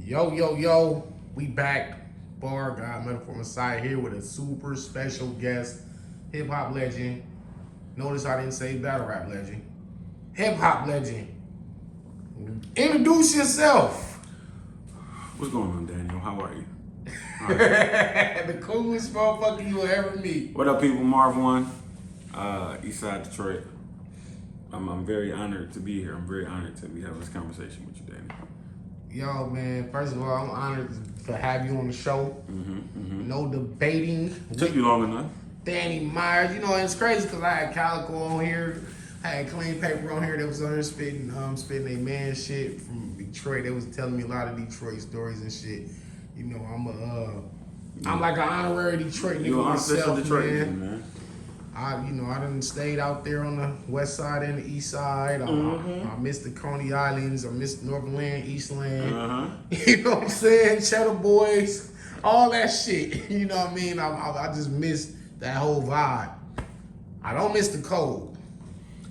Yo, yo, yo, we back. Bar God, Metaphor Messiah here with a super special guest, hip hop legend. Notice I didn't say battle rap legend. Hip hop legend. Introduce yourself. What's going on, Daniel? How are you? The coolest motherfucker you'll ever meet. What up, people? Marv Won, Eastside Detroit. I'm very honored to be here. I'm very honored to be having this conversation with you, Daniel. Yo, man, first of all, I'm honored to have you on the show. No debating. It took you long enough. Danny Myers, you know, it's crazy because I had Calico on here, I had Clean Paper on here that was on here spitting their man shit from Detroit. They was telling me a lot of Detroit stories and shit. You know, I'm like an honorary Detroit nigga myself, man. I done stayed out there on the west side and the east side. I missed the Coney Islands. I missed Northland, Eastland. You know what I'm saying? Cheddar Boys, all that shit. You know what I mean? I just missed that whole vibe. I don't miss the cold.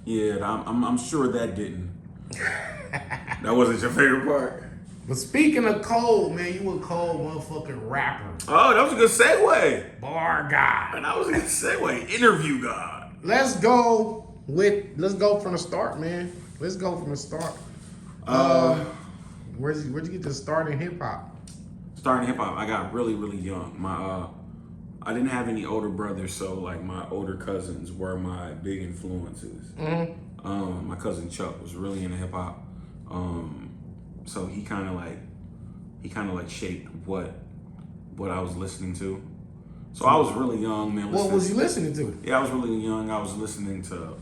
Yeah, I'm sure that didn't. That wasn't your favorite part. But speaking of cold, man, you a cold motherfucking rapper. Oh, that was a good segue. Bar guy. And that was a good segue. Interview God. Let's go from the start, man. Let's go from the start. Where'd you get to start in hip hop? Starting hip hop, I got really, really young. I didn't have any older brothers, so like my older cousins were my big influences. My cousin Chuck was really into hip hop. So he kind of like shaped what I was listening to. So I was really young, man. What was you listening to? Yeah, I was really young. I was listening to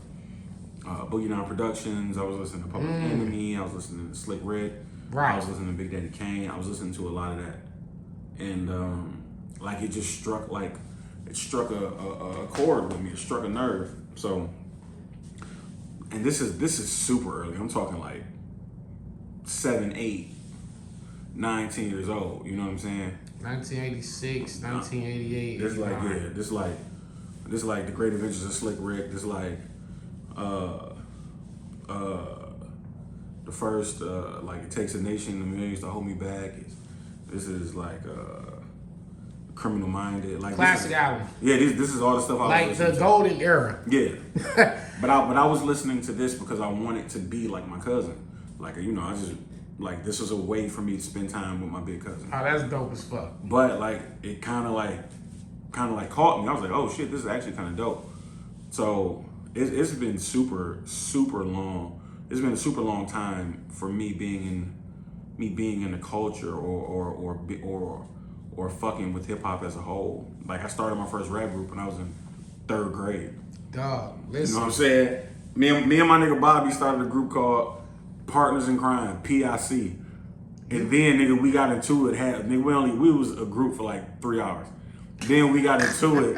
Boogie Down Productions. I was listening to Public Enemy. I was listening to Slick Rick. Right. I was listening to Big Daddy Kane. I was listening to a lot of that, and like it just struck a chord with me. It struck a nerve. So, and this is super early. I'm talking like 7, 8, 9, 10 years old. You know what I'm saying? 1986, 1988. This like this like the Great Adventures of Slick Rick. This like the first like It Takes a Nation of Millions to Hold Me Back. This is like Criminal Minded. Like classic album. Yeah, this is all the stuff I was like listening the to. golden era. Yeah, but I was listening to this because I wanted to be like my cousin. Like, you know, I just, like, this was a way for me to spend time with my big cousin. Oh, that's dope as fuck. But, like, it kind of caught me. I was like, oh, shit, this is actually kind of dope. So, it's been super, super long. It's been a super long time for me being in the culture or fucking with hip-hop as a whole. Like, I started my first rap group when I was in 3rd grade. Dog, listen. You know what I'm saying? Me and my nigga Bobby started a group called Partners in Crime, PIC. And then, nigga, we got into it. We was a group for like 3 hours. Then we got into it.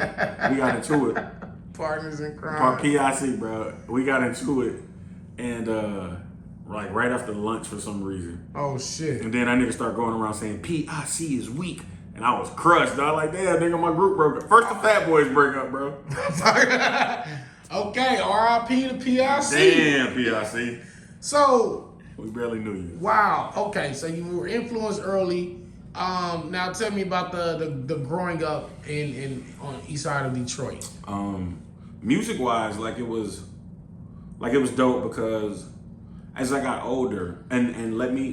Partners in Crime. PIC, bro. We got into it. And, like, right after lunch for some reason. Oh, shit. And then that nigga started going around saying, PIC is weak. And I was crushed, dog. Like, damn, nigga, my group broke up. First the Fat Boys break up, bro. Okay, R.I.P. to PIC. Damn, PIC. So, we barely knew you. Wow. Okay, so you were influenced early. Now tell me about the growing up on east side of Detroit. Music wise, like it was dope because as I got older, and let me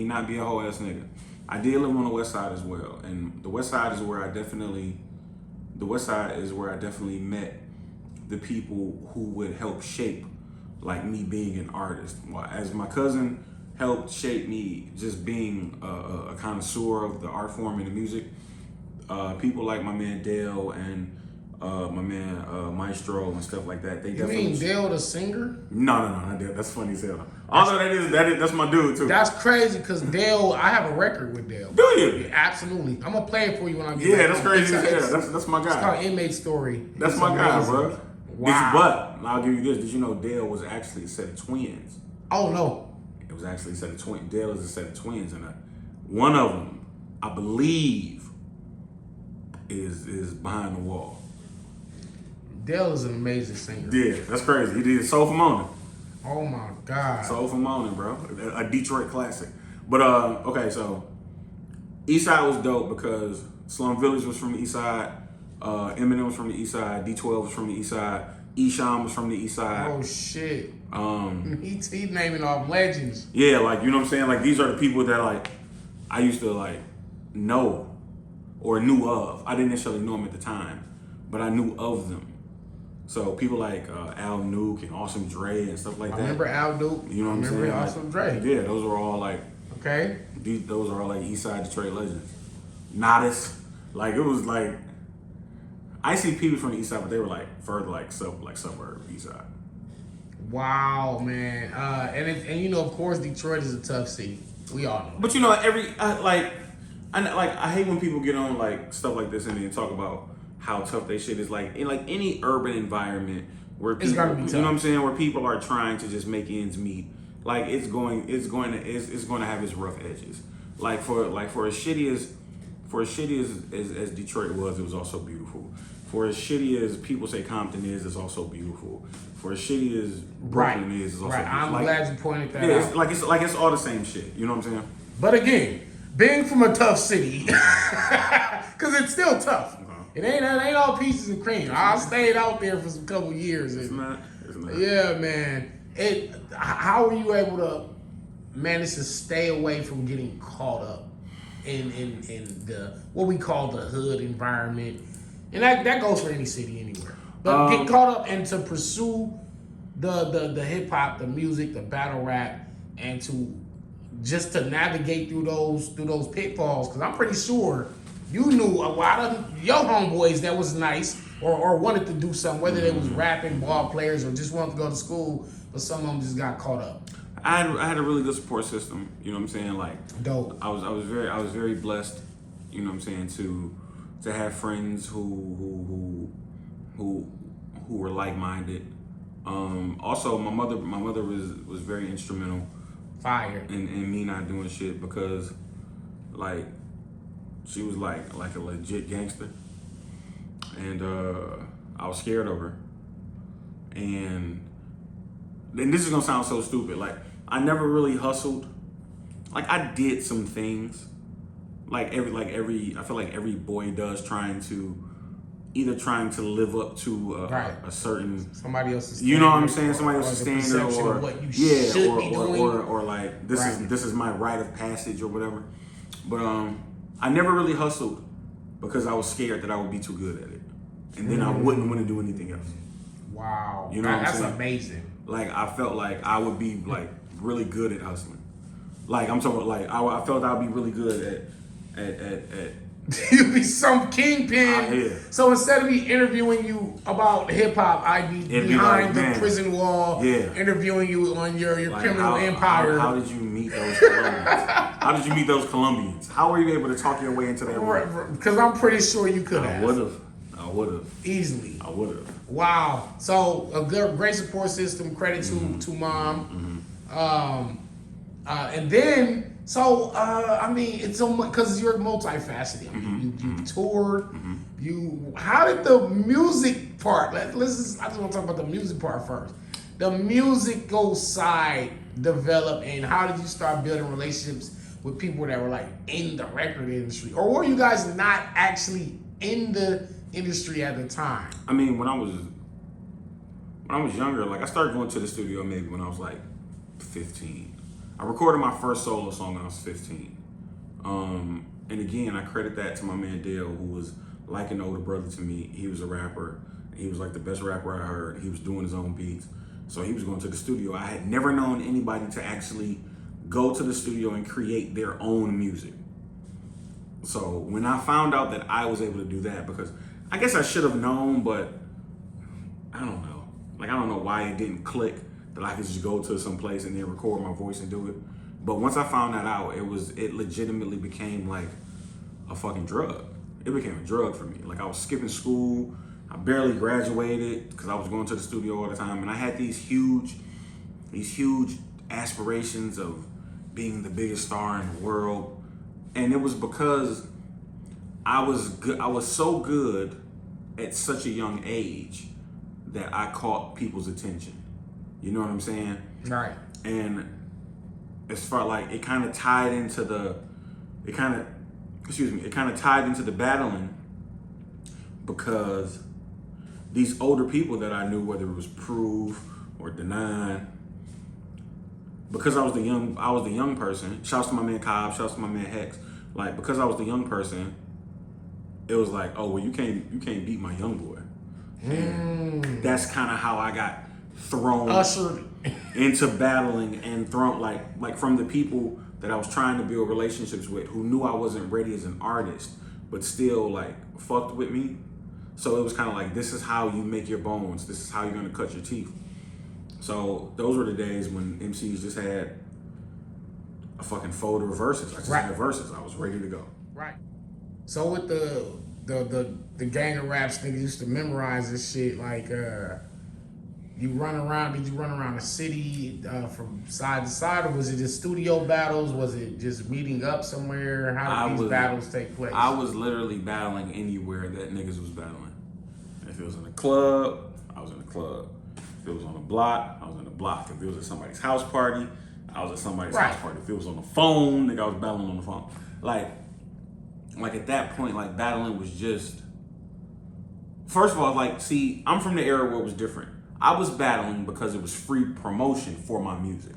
not be a whole ass nigga. I did live on the west side as well, and the west side is where I definitely met the people who would help shape like me being an artist. As my cousin helped shape me just being a connoisseur of the art form and the music, people like my man Dale and my man Maestro and stuff like that. They You definitely. mean Dale the singer? No, not Dale. That's funny as hell. Also, that's my dude too. That's crazy because Dale, I have a record with Dale. Do you? Yeah, absolutely. I'm gonna play it for you when I get back. Yeah, that's crazy as hell. That's my guy. It's called Inmate Story. That's It's my guy, amazing. bro. Wow. But I'll give you this. Did you know Dale was actually a set of twins? Oh no. It was actually a set of twins. Dale is a set of twins, and one of them, I believe, is behind the wall. Dale is an amazing singer. Yeah, that's crazy. He did Soul for Moaning. Oh my God. Soul for Moaning, bro. A Detroit classic. But okay, so East Side was dope because Slum Village was from the East Side, Eminem was from the East Side, D12 was from the East Side, Esham was from the East Side. Oh shit. He naming off legends. Yeah, like, you know what I'm saying? Like, these are the people that, like, I used to, like, know or knew of. I didn't necessarily know them at the time, but I knew of them. So people like Al Nuke and Awesome Dre and stuff like that. I remember Al Nuke. You know what I'm saying? Remember Awesome Dre. Yeah, those were all like, okay. Those are all like East Side Detroit legends. Nodis. Like, it was like, I see people from the East Side, but they were like further like suburb East Side. Wow, man. And you know, of course, Detroit is a tough city. We all know. But you know, I hate when people get on like stuff like this and then talk about how tough they shit is. Like in like any urban environment where people, it's gonna be tough. You know what I'm saying, where people are trying to just make ends meet. Like it's going to have its rough edges. Like for as shitty as Detroit was, it was also beautiful. For as shitty as people say Compton is, it's also beautiful. For as shitty as Brooklyn is, it's also beautiful. I'm glad you pointed that out. It's all the same shit. You know what I'm saying? But again, being from a tough city, because it's still tough. It ain't all pieces and cream. I stayed out there for some couple years. It's not. Yeah, man. How were you able to manage to stay away from getting caught up in the what we call the hood environment? And that goes for any city anywhere. But get caught up and to pursue the hip hop, the music, the battle rap, and to navigate through those pitfalls. Because I'm pretty sure you knew a lot of your homeboys that was nice or wanted to do something, whether they was rapping, ball players, or just wanted to go to school, but some of them just got caught up. I had a really good support system. You know what I'm saying? Like, dope. I was very blessed. You know what I'm saying, to have friends who were like-minded. Also, my mother was very instrumental. Fire. In me not doing shit because, like, she was like a legit gangster, and I was scared of her. And this is gonna sound so stupid. Like, I never really hustled. Like, I did some things. I feel like every boy does, trying to live up to a certain somebody else's standard. You know what I'm saying? Somebody else's standard, or what you should be doing. or like this is my rite of passage or whatever. But I never really hustled because I was scared that I would be too good at it, and then I wouldn't want to do anything else. Wow, you know what I'm saying? That's amazing. Like, I felt like I would be like really good at hustling. Like, I'm talking about, like, I felt I'd be really good at you'd be some kingpin. Yeah. So instead of me interviewing you about hip hop, I'd be behind the prison wall, interviewing you on your like criminal empire. How did you meet those Colombians? How were you able to talk your way into that world? Because I'm pretty sure you could have. I would have. Easily. I would have. Wow. So a great support system. Credit to mom. And then. So, I mean, it's so much, because you're multifaceted. I mean, you toured. How did the music part, I just want to talk about the music part first. The musical side develop, and how did you start building relationships with people that were like in the record industry? Or were you guys not actually in the industry at the time? I mean, when I was younger, like, I started going to the studio maybe when I was like 15. I recorded my first solo song when I was 15. And again, I credit that to my man Dale, who was like an older brother to me. He was a rapper. He was like the best rapper I heard. He was doing his own beats. So he was going to the studio. I had never known anybody to actually go to the studio and create their own music. So when I found out that I was able to do that, because I guess I should have known, but I don't know. Like, I don't know why it didn't click that I could just go to some place and then record my voice and do it. But once I found that out, it legitimately became like a fucking drug. It became a drug for me. Like, I was skipping school. I barely graduated because I was going to the studio all the time. And I had these huge aspirations of being the biggest star in the world. And it was because I was so good at such a young age that I caught people's attention. You know what I'm saying? Right. And as far like, it kind of tied into it kind of tied into the battling because these older people that I knew, whether it was Proof or Denine, because I was the young person. Shouts to my man Cobb, shouts to my man Hex. Like, because I was the young person, it was like, oh well, you can't beat my young boy. And that's kind of how I got thrown Ushered into battling and thrown like from the people that I was trying to build relationships with, who knew I wasn't ready as an artist, but still like fucked with me. So it was kind of like, this is how you make your bones. This is how you're gonna cut your teeth. So those were the days when MCs just had a fucking folder of verses. I just had verses. I was ready to go. Right. So with the gang of raps, niggas used to memorize this shit. Like, you run around. Did you run around the city from side to side, or was it just studio battles? Was it just meeting up somewhere? How did these battles take place? I was literally battling anywhere that niggas was battling. If it was in a club, I was in a club. If it was on a block, I was in a block. If it was at somebody's house party, I was at somebody's house party. If it was on the phone, nigga, I was battling on the phone. Like at that point, like battling was just. First of all, like, see, I'm from the era where it was different. I was battling because it was free promotion for my music.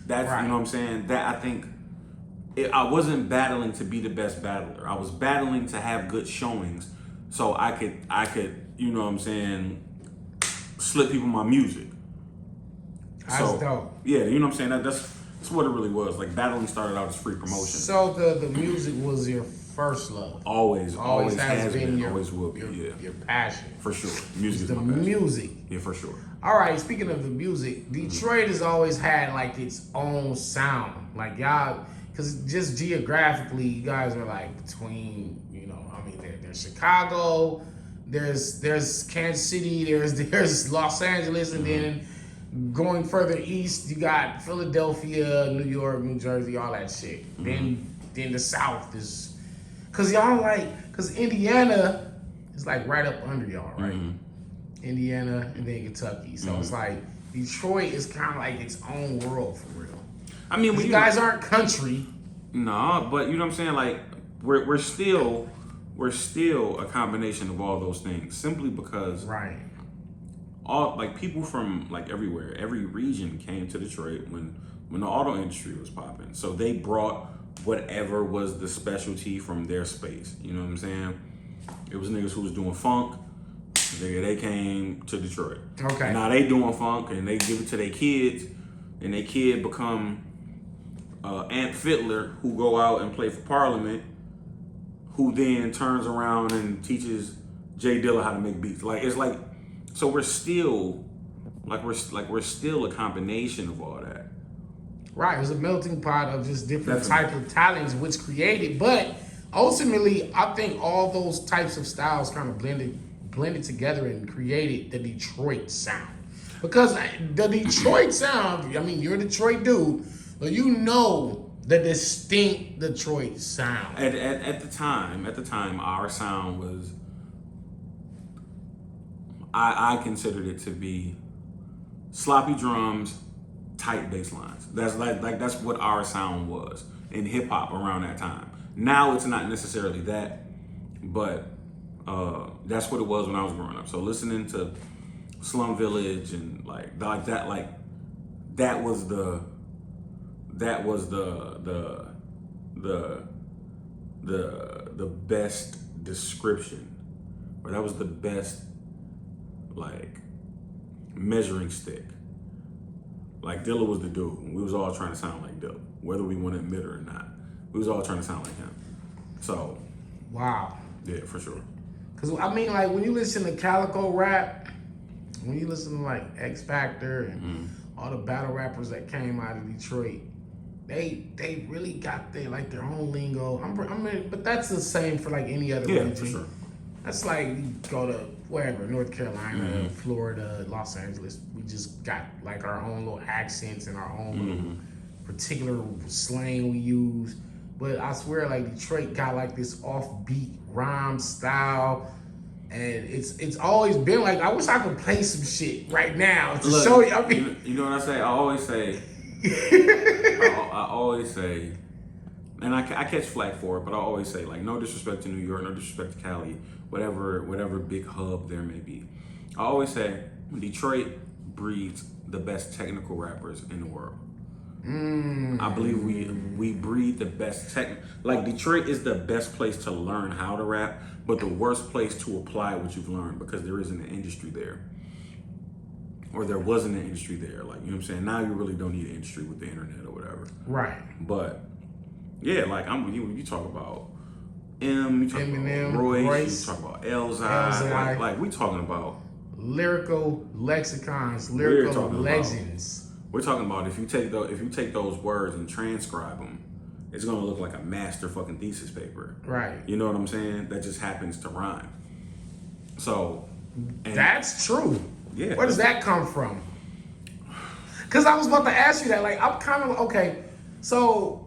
That's, you know what I'm saying? That I think, I wasn't battling to be the best battler. I was battling to have good showings so I could, you know what I'm saying, slip people my music. That's dope. Yeah, you know what I'm saying? That's what it really was. Like, battling started out as free promotion. So the music was your first love. Always has been, your, always will be. Your passion. For sure. Music is the my passion. Music. Yeah, for sure. All right, speaking of the music, Detroit has always had like its own sound. Like y'all, because just geographically, you guys are like between, you know, I mean, there's Chicago, there's Kansas City, there's Los Angeles, and then going further east, you got Philadelphia, New York, New Jersey, all that shit. Then the South is, cause Indiana is like right up under y'all, right? Indiana and then Kentucky. So it's like Detroit is kind of like its own world for real. I mean, when you guys aren't country. No, but you know what I'm saying? Like we're still a combination of all those things, simply because all like people from like everywhere, every region came to Detroit when the auto industry was popping. So they brought whatever was the specialty from their space. You know what I'm saying? It was niggas who was doing funk. They came to Detroit. Okay. Now they doing funk and they give it to their kids, and their kid become Ant Fiddler, who go out and play for Parliament, who then turns around and teaches Jay Dilla how to make beats. Like, it's like, so we're still a combination of all that. Right. It was a melting pot of just different types of talents which created, but ultimately I think all those types of styles kind of blended together and created the Detroit sound. Because the Detroit sound, I mean, you're a Detroit dude, but you know the distinct Detroit sound. At the time, our sound was, I considered it to be sloppy drums, tight bass lines. That's like that's what our sound was in hip hop around that time. Now it's not necessarily that, but that's what it was when I was growing up. So listening to Slum Village and that was the best description, or that was the best like measuring stick. Like Dilla was the dude. We was all trying to sound like Dilla, whether we want to admit it or not. We was all trying to sound like him. So, wow. Yeah, for sure. Cause I mean, like when you listen to Calico rap, when you listen to like X Factor and all the battle rappers that came out of Detroit, they really got their own lingo. I mean, but that's the same for like any other region. For sure. That's like you go to wherever, North Carolina, Florida, Los Angeles. We just got like our own little accents and our own little particular slang we use. But I swear, like Detroit got like this offbeat rhyme style, and it's always been like, I wish I could play some shit right now to show you. I mean, you know what I say? I always say, and I catch flack for it, but I always say, like, no disrespect to New York, no disrespect to Cali, whatever big hub there may be. I always say Detroit breeds the best technical rappers in the world. I believe we breed the best like Detroit is the best place to learn how to rap, but the worst place to apply what you've learned because there isn't an industry there. Or there wasn't an industry there. Like, you know what I'm saying? Now you really don't need an industry with the internet or whatever. Right. But yeah, like you talk about you talk Eminem, about Royce, you talk about Elzai. Like we talking about lyrical lexicons, lyrical legends. We're talking about if you take those words and transcribe them, it's gonna look like a master fucking thesis paper. Right. You know what I'm saying? That just happens to rhyme. So that's true. Yeah. Where does that come from? Because I was about to ask you that. Like, I'm kind of okay. So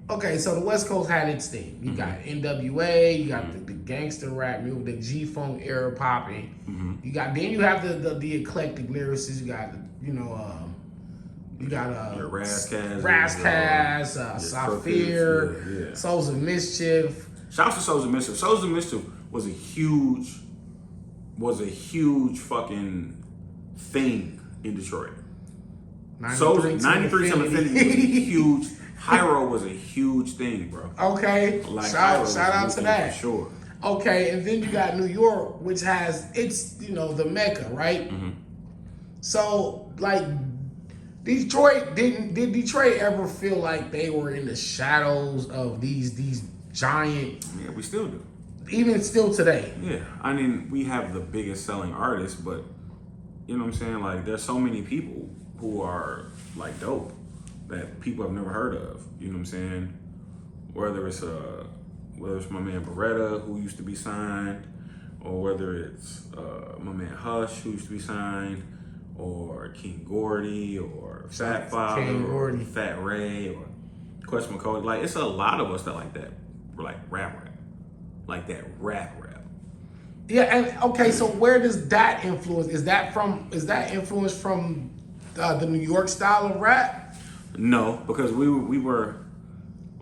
the West Coast had its thing. You got NWA, you got the gangster rap, the G-Funk era popping. You have the eclectic lyricists. You got Razzcazz, Saphir, Souls of Mischief. Shouts to Souls of Mischief. Souls of Mischief was a huge fucking thing in Detroit. 93 to Infinity was a huge. Hyro was a huge thing, bro. Okay, like, shout out to that. For sure. Okay, and then you got New York, which has the Mecca, right? So like Detroit did Detroit ever feel like they were in the shadows of these giant? Yeah, we still do. Even still today. Yeah, I mean, we have the biggest selling artists, but you know what I'm saying? Like, there's so many people who are like dope that people have never heard of. You know what I'm saying? Whether it's my man Beretta, who used to be signed, or whether it's my man Hush, who used to be signed, or King Gordy, or Fat Father, or Fat Ray, or Quest McCody. Like, it's a lot of us that like that, like rap. Like that rap. Yeah, and okay, so where does that influence? Is that influence from the New York style of rap? No, because we were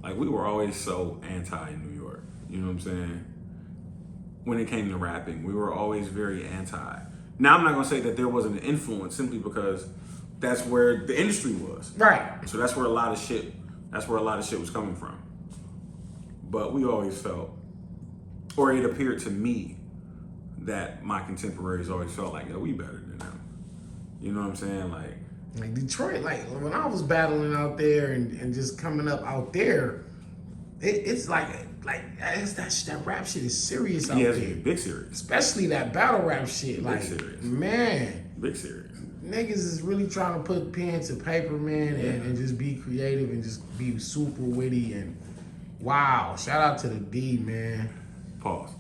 always so anti New York. You know what I'm saying? When it came to rapping, we were always very anti. Now I'm not gonna say that there wasn't an influence simply because that's where the industry was. Right. So that's where a lot of shit was coming from. But we always felt, or it appeared to me, that my contemporaries always felt like, yo, we better than them. You know what I'm saying? Like Detroit, like when I was battling out there and just coming up out there, it's like that rap shit is serious out there. Yeah, big serious. Especially that battle rap shit. Like, big serious. Man. Big serious. Niggas is really trying to put pen to paper, man, and just be creative and just be super witty and wow. Shout out to the D, man. Pause.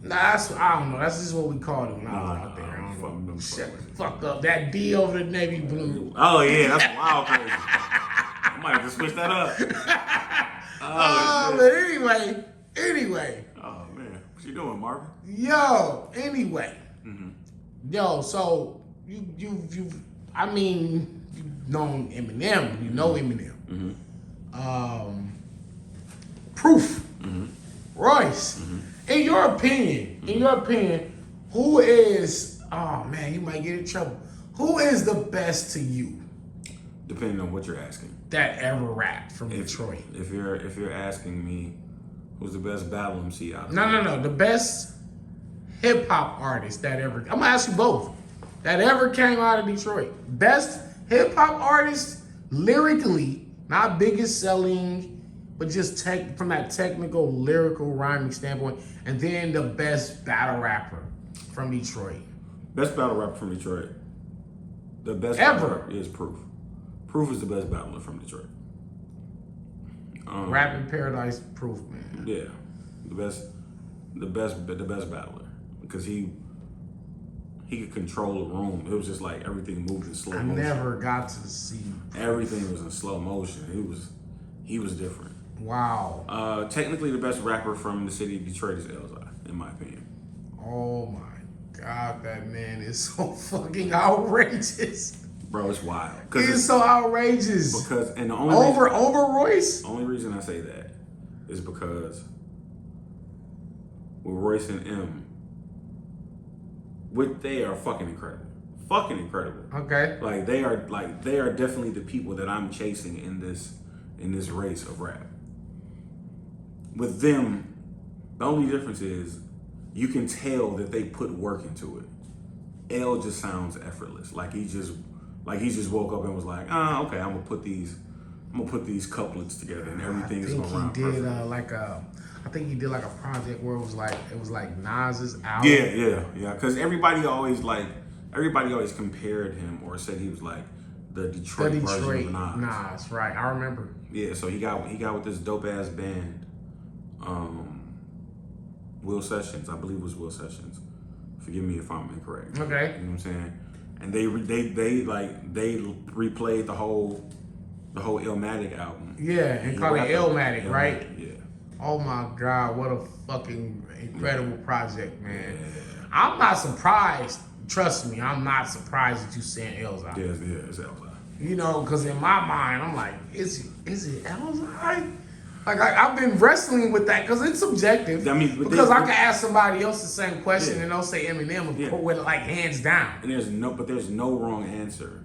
Nah, I don't know. That's just what we called it when I was out there. I don't know. Shut the fuck up. That D over the navy blue. Oh yeah, that's wild crazy. I might have to switch that up. But anyway. Oh man, what you doing, Marvin? Yo, anyway. Yo, so you've known Eminem. You know Eminem. Proof. Royce. In your opinion, who is? Oh man, you might get in trouble. Who is the best to you? Depending on what you're asking. That ever rapped from Detroit. If you're asking me, who's the best battle MC out of No. The best hip hop artist that ever. I'm gonna ask you both. That ever came out of Detroit. Best hip hop artist lyrically, not biggest selling, but just from that technical, lyrical, rhyming standpoint, and then the best battle rapper from Detroit. Best battle rapper from Detroit. The best ever is Proof. Proof is the best battler from Detroit. Rapping Paradise Proof, man. Yeah, the best battler because he could control the room. It was just like everything moved in slow motion. I never got to see. Everything was in slow motion. He was different. Wow. Technically, the best rapper from the city of Detroit is Elzai, in my opinion. Oh my God, that man is so fucking outrageous. Bro, it's wild. It's so outrageous. Because, and the only over Royce? Only reason I say that is because with Royce and M, they are fucking incredible. Fucking incredible. Okay. They are definitely the people that I'm chasing in this race of rap. With them, the only difference is you can tell that they put work into it. L just sounds effortless. Like he just woke up and was like, okay, I'm gonna put these couplets together and everything is gonna rhyme perfect. I think he did like a project where it was like Nas's album. Yeah. Because everybody always compared him or said he was like the Detroit version of Nas. Nas, right? I remember. Yeah, so he got with this dope ass band, Will Sessions. I believe it was Will Sessions. Forgive me if I'm incorrect. Okay. You know what I'm saying? And they replayed the whole Illmatic album. Yeah, and called it Illmatic, right? Yeah. Oh my God, what a fucking incredible project, man. Yeah. I'm not surprised. Trust me, I'm not surprised that you saying Elzai. Yeah, it's Elzai. You know, because in my mind, I'm like, is it Elzai? Like, I've been wrestling with that because it's subjective. I mean, because I can ask somebody else the same question and they'll say Eminem with like hands down. And there's no wrong answer.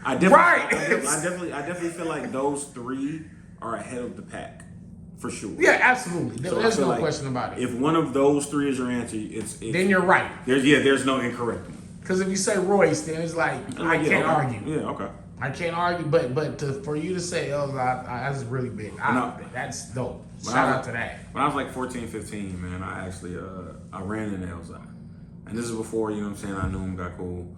I definitely feel like those three are ahead of the pack, for sure. Yeah, absolutely. So there's no question about it. If one of those three is your answer, then you're right. There's no incorrect one. Because if you say Royce, then it's like I can't argue. Yeah, okay. I can't argue, but for you to say Elzai, that's really big. That's dope. Shout out to that. When I was like 14, 15, man, I actually I ran into Elzai. And this is before, you know what I'm saying, I knew him, got cool.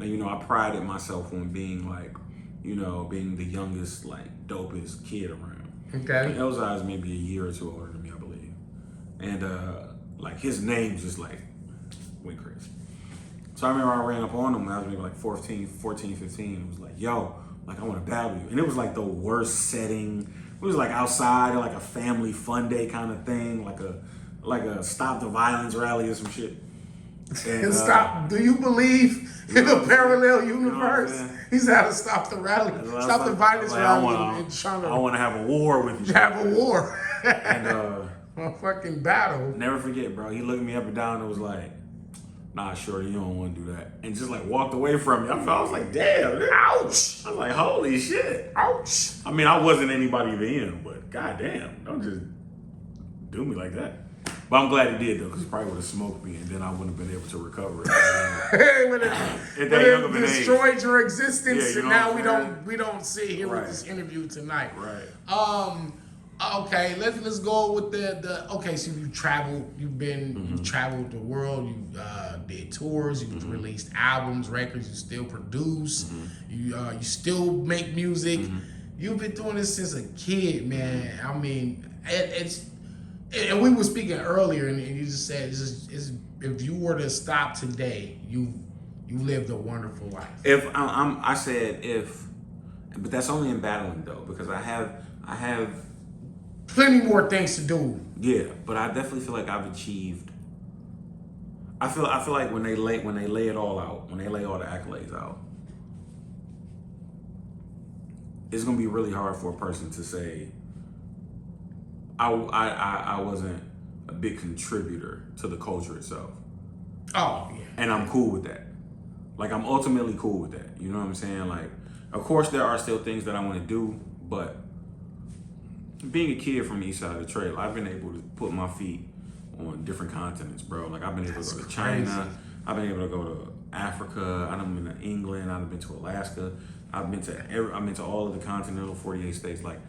You know, I prided myself on being like, you know, being the youngest, like, dopest kid around. Okay. And Elzai is maybe a year or two older than me, I believe. And like his name just like went crazy. So I remember I ran up on him when I was maybe like 14, 15. It was like, yo, like I want to battle you. And it was like the worst setting. It was like outside, like a family fun day kind of thing, like a Stop the Violence rally or some shit. And stop. Do you believe in a parallel universe? You know He's had to stop the rally, stop the violence rally in China. I want to have a war with you. Have a war. And a fucking battle. Never forget, bro. He looked me up and down and was like, "Nah, shorty, you don't want to do that," and just like walked away from me. I was like, "Damn, dude. Ouch!" I was like, "Holy shit, ouch!" I mean, I wasn't anybody then, but goddamn, don't just do me like that. But I'm glad he did though, because he probably would have smoked me, and then I wouldn't have been able to recover it destroyed your existence, yeah, you know, and now we don't sit here with this interview tonight. Right. Okay, let's go with the okay. So you traveled, you traveled the world. You did tours. You released albums, records. You still produce. You still make music. You've been doing this since a kid, man. I mean, it's. And we were speaking earlier, and you just said, if you were to stop today, you lived a wonderful life. I said if, but that's only in battling though, because I have plenty more things to do. Yeah, but I definitely feel like I've achieved. I feel like when they lay it all out, when they lay all the accolades out, it's gonna be really hard for a person to say, I wasn't a big contributor to the culture itself. Oh, yeah. And I'm cool with that. Like, I'm ultimately cool with that. You know what I'm saying? Like, of course, there are still things that I want to do, but being a kid from the east side of Detroit, I've been able to put my feet on different continents, bro. Like, I've been able to go to China. I've been able to go to Africa. I've been to England. I've been to Alaska. I've been to all of the continental 48 states. Like,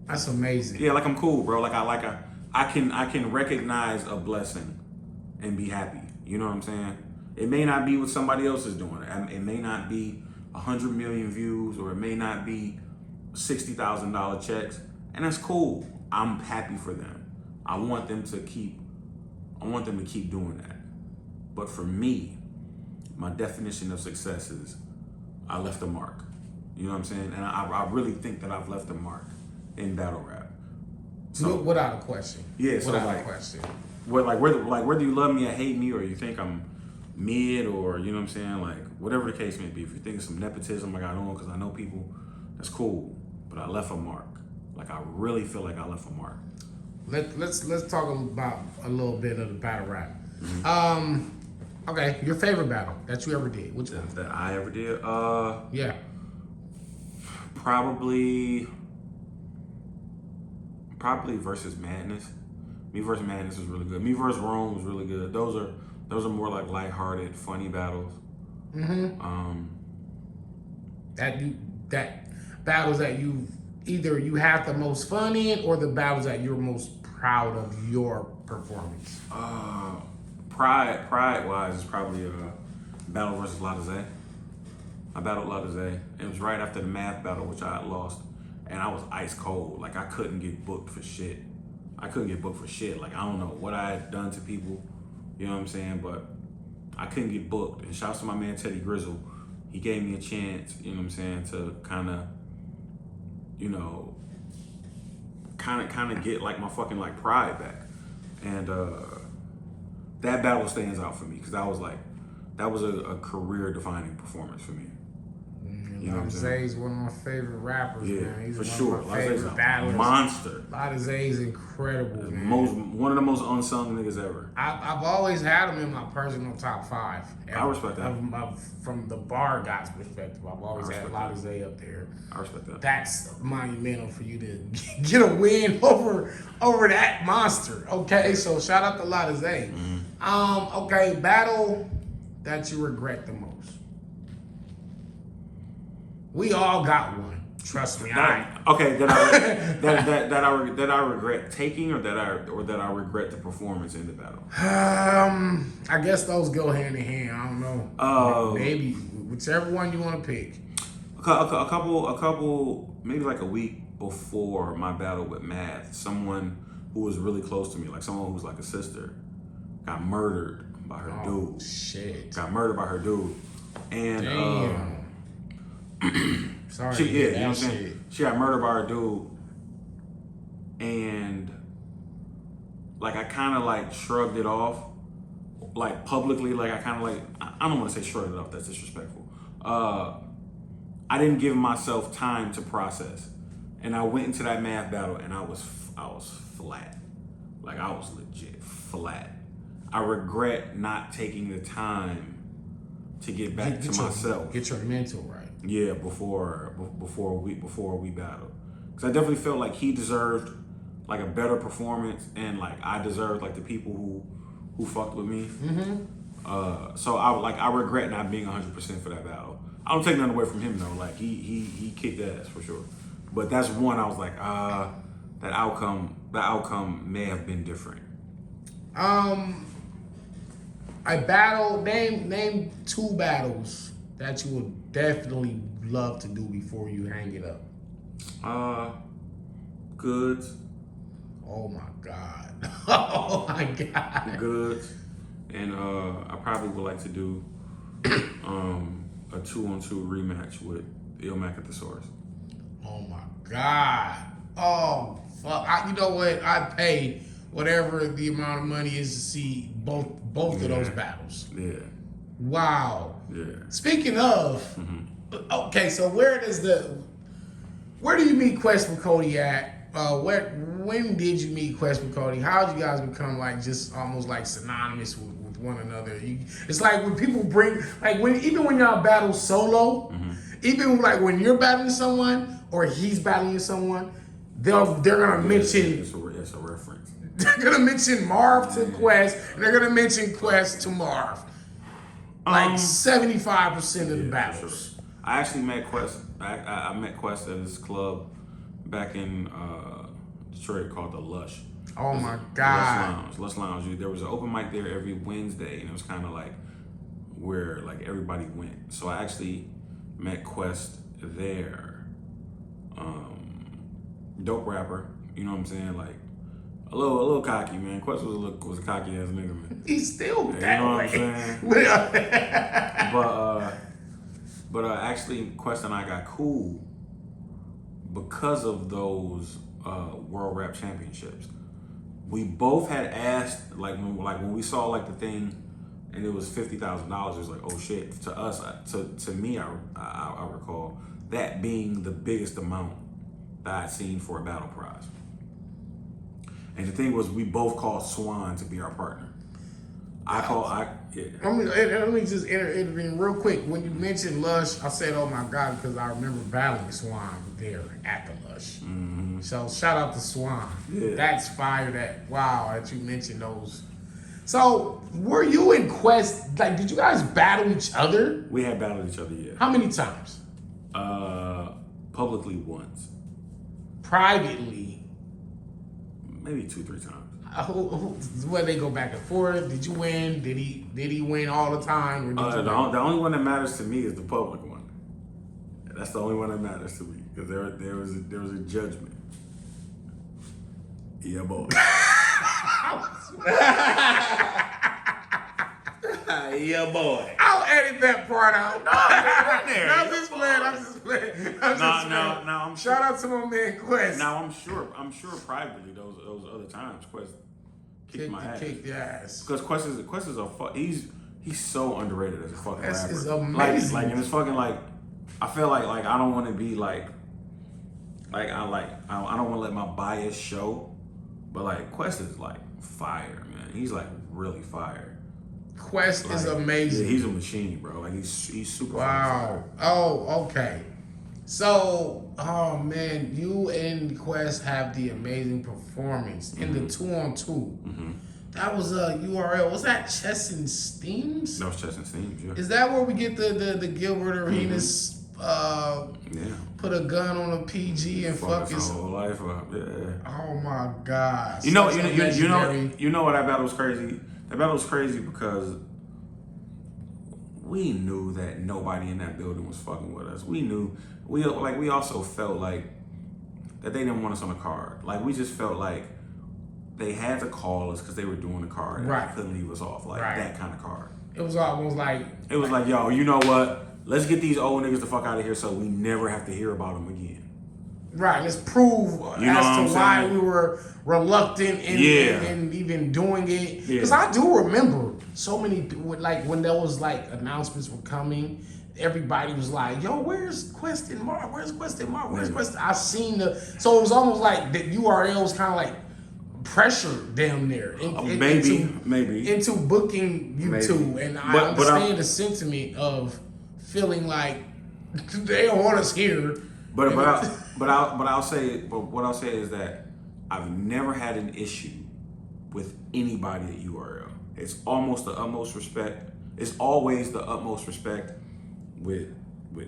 that's amazing. Yeah, like I'm cool, bro. Like I can recognize a blessing and be happy. You know what I'm saying? It may not be what somebody else is doing. It may not be 100 million views, or it may not be $60,000 checks, and that's cool. I'm happy for them. I want them to keep doing that. But for me, my definition of success is I left a mark. You know what I'm saying? And I really think that I've left a mark in battle rap. So without a question. Yeah, so without like, a question. Whether you love me or hate me, or you think I'm mid or, you know what I'm saying, like whatever the case may be. If you think of some nepotism I got on because I know people, that's cool. But I left a mark. Like I really feel like I left a mark. Let's talk about a little bit of the battle rap. Okay, your favorite battle that you ever did? Which one? That I ever did? Yeah. Probably versus Madness. Me versus Madness was really good. Me versus Rome was really good. Those are more like lighthearted, funny battles. That battles that you either you have the most fun in, or the battles that you're most proud of your performance. Pride wise is probably battle versus Latazé. I battled Latazé. It was right after the math battle, which I had lost, and I was ice cold. Like I couldn't get booked for shit. Like I don't know what I had done to people, you know what I'm saying, but I couldn't get booked. And shouts to my man Teddy Grizzle. He gave me a chance, you know what I'm saying, to kind of, you know, kind of get like my fucking like pride back. And that battle stands out for me because that was a career defining performance for me. You know what I'm saying? Latazé's one of my favorite rappers, man. He's for one sure. of my favorite battlers. Monster. Latazé's incredible, man. One of the most unsung niggas ever. I've always had him in my personal top 5. I respect that. From the bar guy's perspective, I've always had Latazé up there. I respect that. That's monumental for you to get a win over that monster. Okay, so shout out to Latazé. Okay, battle that you regret the most. We all got one. Trust me. That I regret taking, or that I regret the performance in the battle. I guess those go hand in hand. I don't know. Maybe whichever one you want to pick. A couple, maybe like a week before my battle with Math, someone who was really close to me, like someone who was like a sister, got murdered by her dude. Shit. Got murdered by her dude, and damn. Sorry. You know what I'm saying? She got murdered by her dude, and like I kind of like shrugged it off, like publicly. Like I kind of like I don't want to say shrugged it off. That's disrespectful. I didn't give myself time to process, and I went into that math battle, and I was flat. Like I was legit flat. I regret not taking the time to get back to myself. Get your mental right. Yeah, before we battled, because I definitely felt like he deserved like a better performance, and like I deserved like the people who fucked with me. So I regret not being 100% for that battle. I don't take nothing away from him though. Like he kicked ass for sure. But that's one I was like, that outcome may have been different. A battle. Name 2 battles that you would definitely love to do before you hang it up. Goods. Oh my god. Oh my god. Goods. And I probably would like to do a 2-on-2 rematch with Ilmac at the Source. Oh my god. Oh fuck. You know what? I'd pay whatever the amount of money is to see both of those battles. Yeah. Wow. Yeah. Speaking of, okay, so where do you meet Quest with Cody at? When did you meet Quest with Cody? How did you guys become like just almost like synonymous with one another? It's like when people bring like even when y'all battle solo, even like when you're battling someone or he's battling someone, they're gonna mention it's a reference. They're gonna mention Marv to Quest, and they're gonna mention Quest to Marv. Like 75% of the battles. Sure. I actually met Quest. I met Quest at this club back in Detroit called the Lush. Oh my god. Lush Lounge. There was an open mic there every Wednesday, and it was kind of like where like everybody went. So I actually met Quest there. Dope rapper, you know what I'm saying? Like a little cocky, man. Quest was a cocky ass nigga, man. He's still that you know way. What I'm saying? but actually, Quest and I got cool because of those World Rap Championships. We both had asked, like when we saw like the thing and it was $50,000. It was like, oh shit. To us, to me, I recall that being the biggest amount that I'd seen for a battle prize. And the thing was, we both called Swan to be our partner. Yeah. Let me just intervene real quick. When you mentioned Lush, I said, oh my God, because I remember battling Swan there at the Lush. Mm-hmm. So shout out to Swan. Yeah. That's fire that you mentioned those. So were you in Quest, like, did you guys battle each other? We had battled each other, yeah. How many times? Publicly once. Privately? Maybe 2-3 times. Where they go back and forth? Did you win? Did he win all the time? Or did The only one that matters to me is the public one. That's the only one that matters to me because there was a judgment. Yeah, boy. Yeah, boy. I'll edit that part out. No, I'm just playing. No. Shout out to my man Quest. Now I'm sure privately those other times Quest kicked my ass. Kicked the ass. Because Quest is a he's so underrated as a fucking Quest rapper. is amazing. Like and it's fucking like I feel like I don't want to be like I don't want to let my bias show, but like Quest is like fire, man. He's like really fire. Quest is amazing. Yeah, he's a machine, bro. Like he's super wow. Oh, okay. So, oh man, you and Quest have the amazing performance in the 2-on-2. Mm-hmm. That was a URL. Was that Chess and Steams? That was Chess and Steams, yeah. Is that where we get the Gilbert Arenas put a gun on a PG and fuck his whole life up? Yeah. Oh my God. You know what that battle was crazy? That battle was crazy because we knew that nobody in that building was fucking with us. We knew. We also felt like that they didn't want us on the card. Like we just felt like they had to call us because they were doing the card and they couldn't leave us off. Like that kind of card. It was almost like yo, you know what? Let's get these old niggas the fuck out of here so we never have to hear about them again. Right, let's prove as to why we were reluctant in even doing it. Because I do remember so many, like when there was like announcements were coming, everybody was like, yo, where's Quest and Marv? Where's Quest and Marv? Where's Quest? I seen so it was almost like the URL was kind of like pressure down there. Maybe. Into booking you two. And I understand the sentiment of feeling like they don't want us here. But what I'll say is that I've never had an issue with anybody at URL. It's almost the utmost respect. It's always the utmost respect with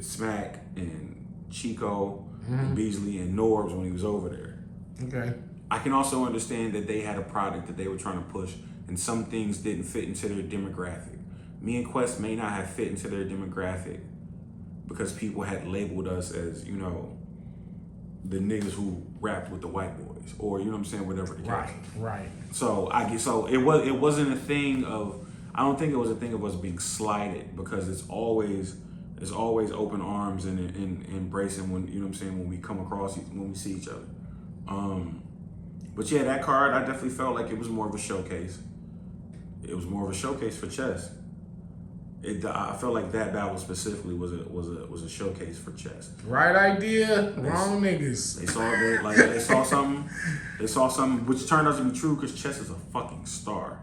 Smack and Chico and Beasley and Norbs when he was over there. Okay. I can also understand that they had a product that they were trying to push and some things didn't fit into their demographic. Me and Quest may not have fit into their demographic because people had labeled us as, you know, the niggas who rapped with the white boys, or you know what I'm saying, whatever the case. Right. So it wasn't a thing of. I don't think it was a thing of us being slighted because it's always open arms and embracing when, you know what I'm saying, when we come across, when we see each other. But yeah, that card, I definitely felt like it was more of a showcase. It was more of a showcase for Chess. I felt like that battle specifically was a showcase for Chess. Right idea, wrong niggas. They saw something which turned out to be true because Chess is a fucking star.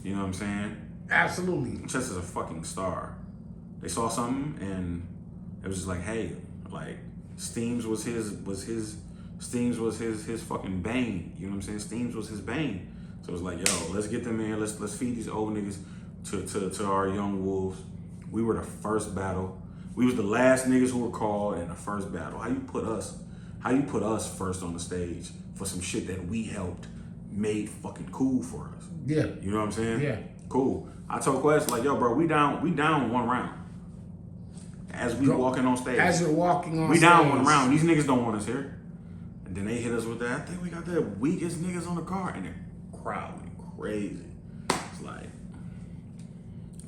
You know what I'm saying? Absolutely. Chess is a fucking star. They saw something and it was just like, hey, like Steams was his fucking bane. You know what I'm saying? Steams was his bane. So it was like, yo, let's get them in. Let's feed these old niggas to our young wolves. We were the first battle. We was the last niggas who were called in the first battle. How you put us first on the stage for some shit that we helped made fucking cool for us? Yeah. You know what I'm saying? Yeah. Cool. I told Quest, like, yo, bro, we down one round. As we walking on stage. As you're walking on stage. We down one round. These niggas don't want us here. And then they hit us with that. I think we got the weakest niggas on the card. And they're crowding crazy. It's like,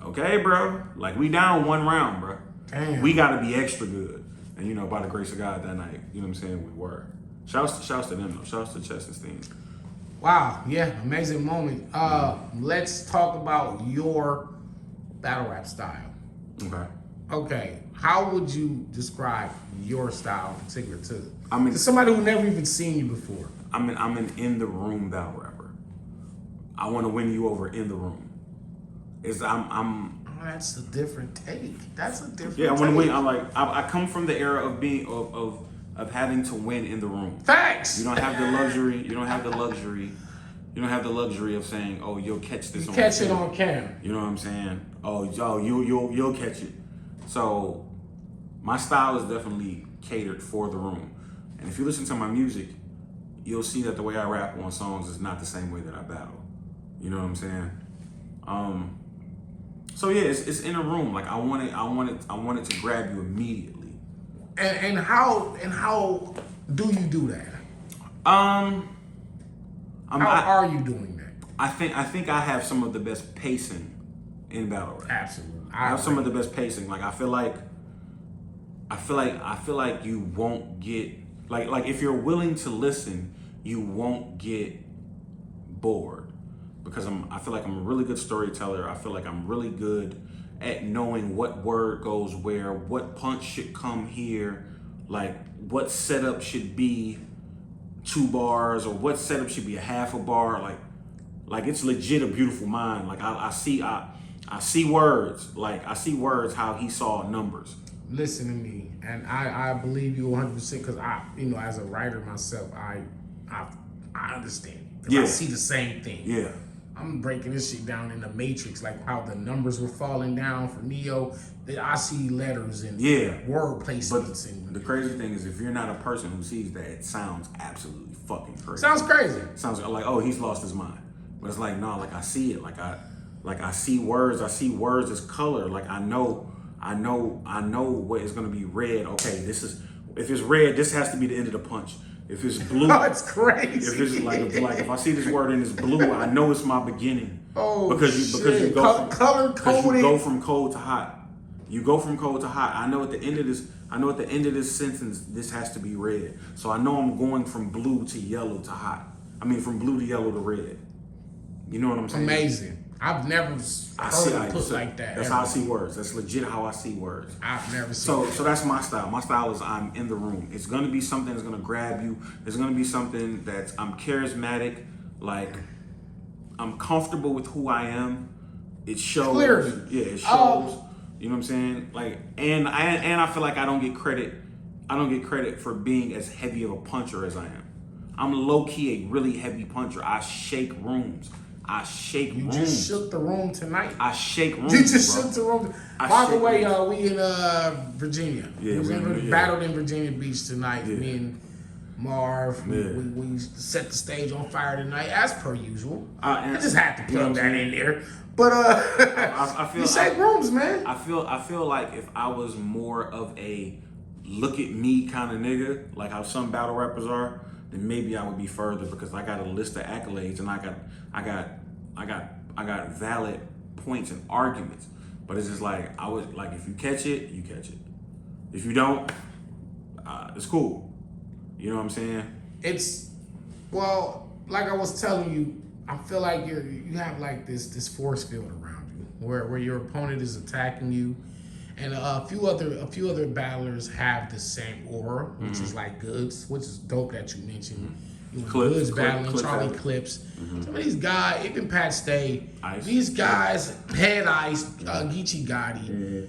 okay, bro. Like, we down one round, bro. Damn. We got to be extra good. And, you know, by the grace of God that night, you know what I'm saying, we were. Shouts to them, though. Shouts to Chess and Steam. Wow. Yeah. Amazing moment. Let's talk about your battle rap style. Okay. Okay, how would you describe your style in particular I mean, to somebody who never even seen you before? I'm an in the room battle rapper. I want to win you over in the room. I'm Oh, that's a different take. That's a different. Yeah, I want to take. win. I come from the era of being of having to win in the room. Facts. You don't have the luxury. You don't have the luxury. You don't have the luxury of saying, "Oh, you'll catch this." Catch it on camera. You know what I'm saying? Oh, you'll catch it. So, my style is definitely catered for the room. And if you listen to my music, you'll see that the way I rap on songs is not the same way that I battle. You know what I'm saying? So yeah, it's in a room. Like I want it to grab you immediately. And how do you do that? How are you doing that? I think I have some of the best pacing in battle rap. Absolutely. I have some of the best pacing. Like I feel like you won't get like if you're willing to listen, you won't get bored. Because I feel like I'm a really good storyteller. I feel like I'm really good at knowing what word goes where, what punch should come here, like what setup should be 2 bars or what setup should be a half a bar. Like it's legit a beautiful mind. Like I see words. Like I see words how he saw numbers. Listen to me, and I believe you 100% because as a writer myself, I understand. Yeah. I see the same thing. Yeah. I'm breaking this shit down in the Matrix, like how the numbers were falling down for Neo. That I see letters and word placements. But the crazy thing is, if you're not a person who sees that, it sounds absolutely fucking crazy. Sounds crazy. Sounds like, oh, he's lost his mind. But it's like, no, like I see it. Like I see words. I see words as color. Like I know what is gonna be red. Okay, if it's red, this has to be the end of the punch. If it's blue, oh, it's crazy. If it's like if I see this word and it's blue, I know it's my beginning. Oh, because you go from cold to hot. You go from cold to hot. I know at the end of this sentence, this has to be red. So I know I'm going from blue to yellow to hot. I mean, from blue to yellow to red. You know what I'm saying? Amazing. I've never heard it put like that. That's ever. how I see words. That's legit how I see words. I've never seen that. So that's my style. My style is I'm in the room. It's gonna be something that's gonna grab you. It's gonna be something that's I'm charismatic. Like I'm comfortable with who I am. It shows. Clearly. Yeah, it shows. You know what I'm saying? Like, and I feel like I don't get credit. I don't get credit for being as heavy of a puncher as I am. I'm low key a really heavy puncher. I shake rooms. You just shook the room tonight. I shake rooms. You just shook the room. By the way, we in Virginia. Yeah, we battled in Virginia Beach tonight. Yeah. Me and Marv. Yeah. We set the stage on fire tonight, as per usual. I And- just had to you know plug what that I'm in there. But I feel you shake rooms, man. I feel like if I was more of a look at me kind of nigga, like how some battle rappers are, then maybe I would be further because I got a list of accolades and I got valid points and arguments. But it's just like I was like, if you catch it, you catch it. If you don't, it's cool. You know what I'm saying? Like I was telling you, I feel like you have like this force field around you where your opponent is attacking you, and a few other battlers have the same aura, which is like Goods, which is dope that you mentioned. Goods battling Charlie Clips. Some of these guys, even Pat Stay, these guys, Head Ice, Geechee Gotti,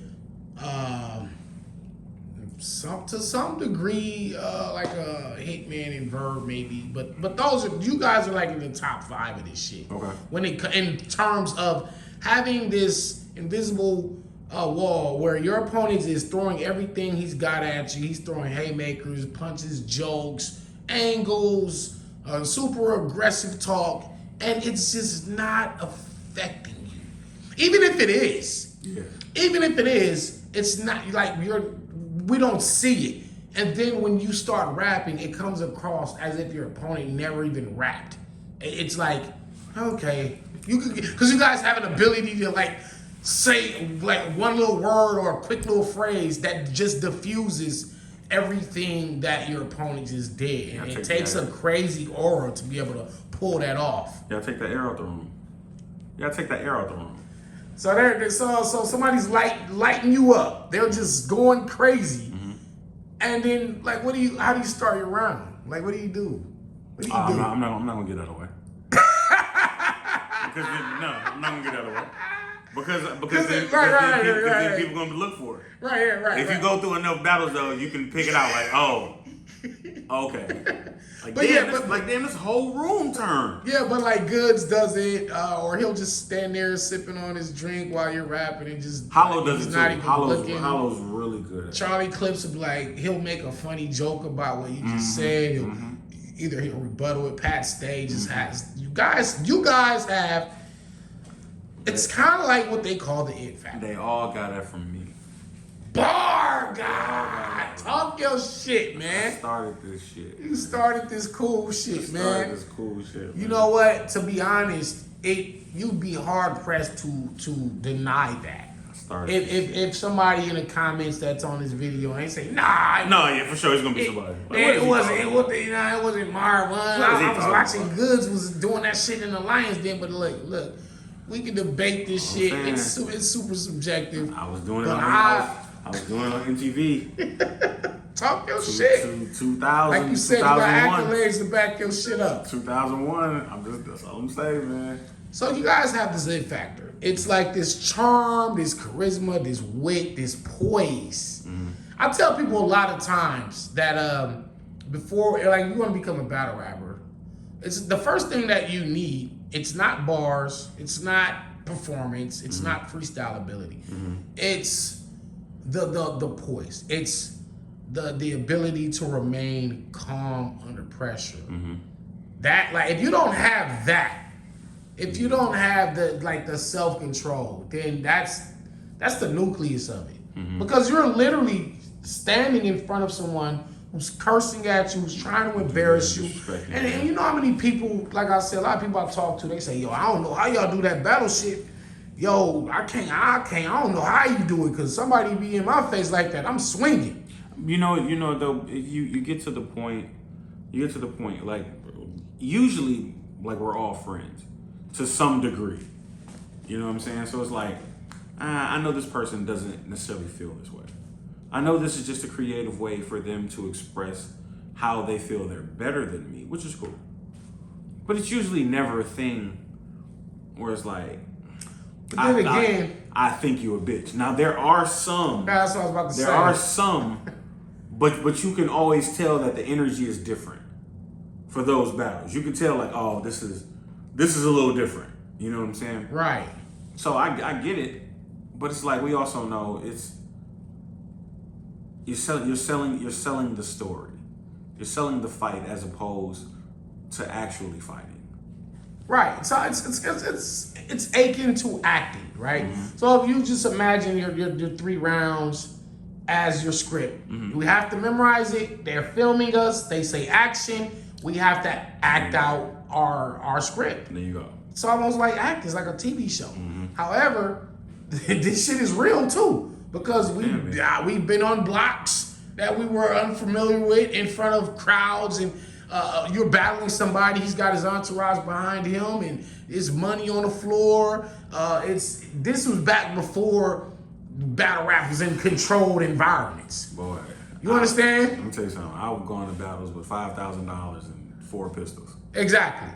to some degree, like a Hitman and Verb maybe, but you guys are like in the top 5 of this shit. Okay. When in terms of having this invisible wall where your opponent is throwing everything he's got at you. He's throwing haymakers, punches, jokes, angles, super aggressive talk, and it's just not affecting you. Even if it is, it's not like we don't see it. And then when you start rapping, it comes across as if your opponent never even rapped. It's like, okay, because you guys have an ability to like say like one little word or a quick little phrase that just diffuses everything that your opponent just did. And it takes a crazy aura to be able to pull that off. Yeah, take that air out the room. So so somebody's lighting you up. They're just going crazy. And then like, how do you start your round? Like, what do you do? What do you do? I'm not gonna get out of the way. Because I'm not gonna get out of the way. Because then people gonna look for it. Right. If you go through enough battles though, you can pick it out like, oh, okay. Like, damn, this whole room turned. Yeah, but like Goods does it, or he'll just stand there sipping on his drink while you're rapping and just. Hollow does it too. Not even looking. Hollow's really good at it. Charlie Clips will be like, he'll make a funny joke about what you just said. Either he'll rebuttal it. Pat Stay just has. You guys have. It's kind of like what they call the it factor. They all got that from me. Bar God, talk your shit, man. I started this shit. You started this cool shit, man. You Man. know what? To be honest, you'd be hard pressed to deny that. If somebody in the comments that's on this video and they say, nah, no, yeah, for sure, it's gonna be somebody. It wasn't Marv Won. I was watching Goods was doing that shit in the Lions Den, but look, we can debate this shit. It's super subjective. I was doing it on MTV. Talk your shit. 2000, like you said, you got accolades to back your shit up. 2001. That's all I'm saying, man. So you guys have this it factor. It's like this charm, this charisma, this wit, this poise. I tell people a lot of times that before, like, you want to become a battle rapper, it's the first thing that you need. It's not bars. It's not performance. It's not freestyle ability. It's the poise. It's the ability to remain calm under pressure. That, like, if you don't have that, if you don't have the self-control, then that's the nucleus of it. Because you're literally standing in front of someone who's cursing at you, who's trying to embarrass you. And you know how many people, like I said, a lot of people I talk to, they say, yo, I don't know how y'all do that battle shit. Yo, I don't know how you do it, because somebody be in my face like that, I'm swinging. You know though, you get to the point, like, usually, like, we're all friends to some degree. You know what I'm saying? So it's like, I know this person doesn't necessarily feel this way. I know this is just a creative way for them to express how they feel they're better than me, which is cool. But it's usually never a thing where it's like, but then again, I think you a bitch. Now there are some. That's what I was about to say. There are some, but you can always tell that the energy is different for those battles. You can tell, like, oh, this is a little different. You know what I'm saying? Right. So I get it, but it's like, we also know you're selling the story. You're selling the fight as opposed to actually fighting. Right. So it's akin to acting, right? So if you just imagine your 3 rounds as your script, we have to memorize it. They're filming us. They say action. We have to act out our script. There you go. It's almost like acting. It's like a TV show. However, this shit is real too, because we've been on blocks that we were unfamiliar with in front of crowds, and you're battling somebody. He's got his entourage behind him, and there's money on the floor. This was back before battle rap was in controlled environments. Boy, you understand? Let me tell you something. I was going to battles with $5,000 and 4 pistols. Exactly.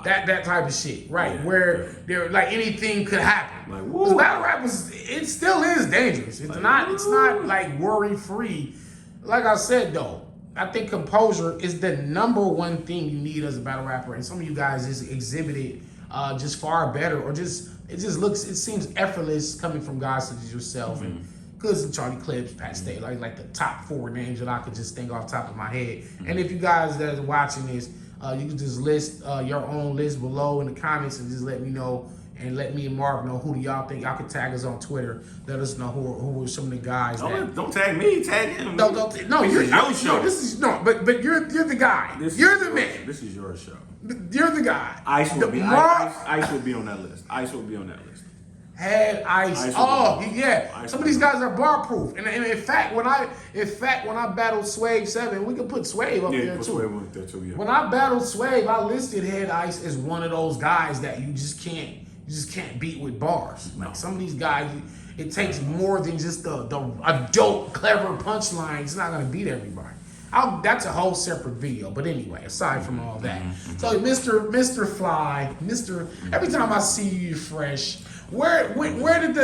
That type of shit, right? Where there, like, anything could happen. Like, woo. Battle rap it still is dangerous. It's not like worry free. Like I said though, I think composure is the #1 thing you need as a battle rapper, and some of you guys just exhibit it just far better, or it seems effortless coming from guys such as yourself and Goods and Charlie Clips, Pat Stay, like the top 4 names that I could just think off the top of my head. And if you guys that are watching this, you can just list your own list below in the comments and just let me know, and let me and Marv know who do y'all think. Y'all can tag us on Twitter. Let us know who are some of the guys. Don't tag me. Tag him. No, you're your show. But you're the guy. You're the man. This is your show. You're the guy. Ice will be on that list. Ice will be on that list. Had Ice. Yeah. Some of these guys are bar proof. And in fact, when I battled Swave 7, we could put Swave up there too. Swave up there too. Yeah. When I battled Swave, I listed Head Ice as one of those guys that you just can't you just can't beat with bars. No. Like some of these guys, it takes more than just a dope, clever punchline. It's not gonna beat everybody. That's a whole separate video. But anyway, aside from all that, so Mr. Fly, every time I see you, you're fresh. Where did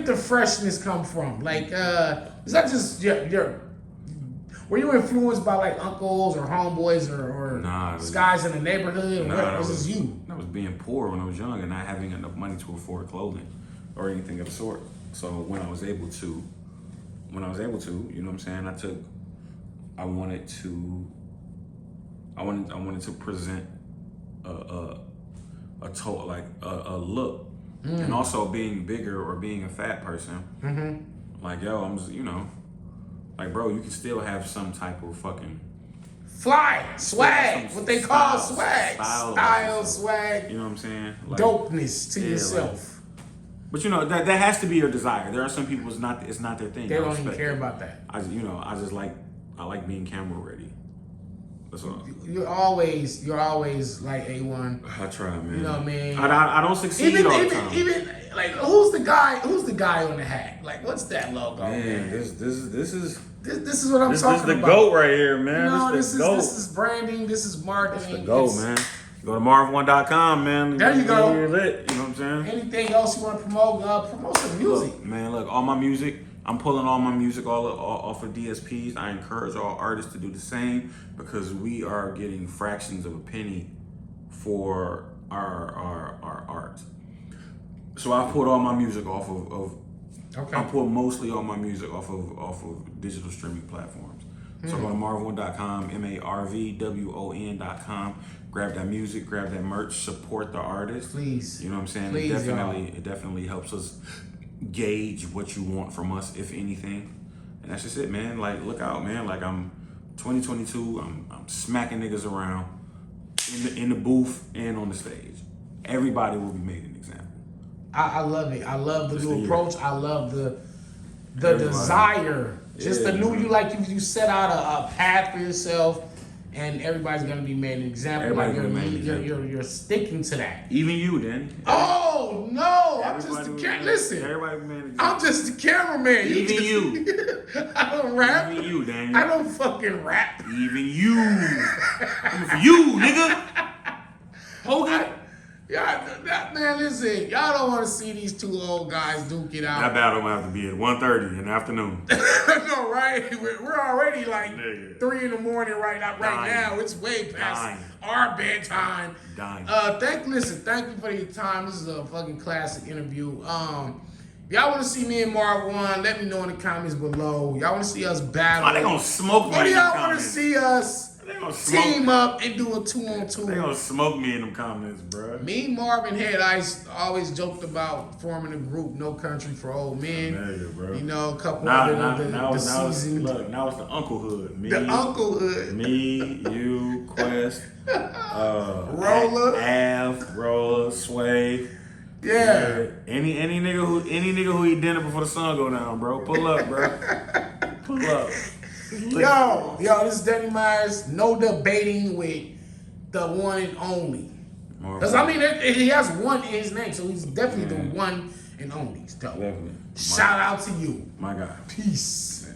the freshness come from? Like, is that just your were you influenced by like uncles or homeboys or guys in the neighborhood? Or was this you? I was being poor when I was young and not having enough money to afford clothing or anything of the sort. So when I was able to, you know what I'm saying, I wanted to present a look. And also being bigger or being a fat person, like, yo, I'm just, like, bro, you can still have some type of fucking swag, what they call swag, style, swag. You know what I'm saying? Like, dopeness to yourself. But that has to be your desire. There are some people it's not their thing. They don't even care about that. I like being camera ready. That's all. You're always like A1. I try, man. You know what I mean? I don't succeed all the time. Even like who's the guy on the hat? Like what's that logo? Man, this is what I'm talking about. This is the GOAT right here, man. This is branding. This is marketing. It's the GOAT, man. Go to marvwon.com, man. There you go. You're lit. You know what I'm saying? Anything else you want to promote? Promote some music. Look, all my music. I'm pulling all my music all off of DSPs. I encourage all artists to do the same because we are getting fractions of a penny for our art. So I pulled all my music off of I pull mostly all my music off of digital streaming platforms. So go to marvwon.com, marvwon.com. Grab that music, grab that merch, support the artist. Please. You know what I'm saying? Please, it definitely helps us gauge what you want from us, if anything. And that's just it, man. Like, look out, man. Like, I'm 2022. I'm smacking niggas around in the booth and on the stage. Everybody will be made an example. I love it. I love the new approach. I love the desire. Just the new you set out a path for yourself, and everybody's gonna be made an example. Like you're sticking to that. Even you, then. Oh no! I'm just the listen. I'm just the cameraman. Even you. I don't rap. Even you, Daniel. I don't fucking rap. Even you. I'm for you, nigga. Hogan. Man, listen, y'all don't want to see these two old guys duke it out. That battle will have to be at 1:30 in the afternoon. No, right? We're already like 3 in the morning right now. It's way past our bedtime. Thank you for your time. This is a fucking classic interview. Y'all want to see me and Marv Won? Let me know in the comments below. Y'all want to see us battle? Oh, they gonna smoke me. Or do y'all want to see us team up and do a 2-on-2? They gonna smoke me in them comments, bro. Me, Marv, and Head Ice always joked about forming a group, No Country for Old Men. Bro. You know, a couple now the season. Now it's the Unclehood. Me, the Unclehood. Me, you, Quest, Roller, Av, Roller, Sway. Yeah. Any nigga who eat dinner before the sun go down, bro. Pull up, bro. Pull up. Yo, this is Danny Myers. No debating with the one and only. Because I mean, he has one in his name, so he's definitely the one and only. So, definitely. Shout out to you. My God. Peace.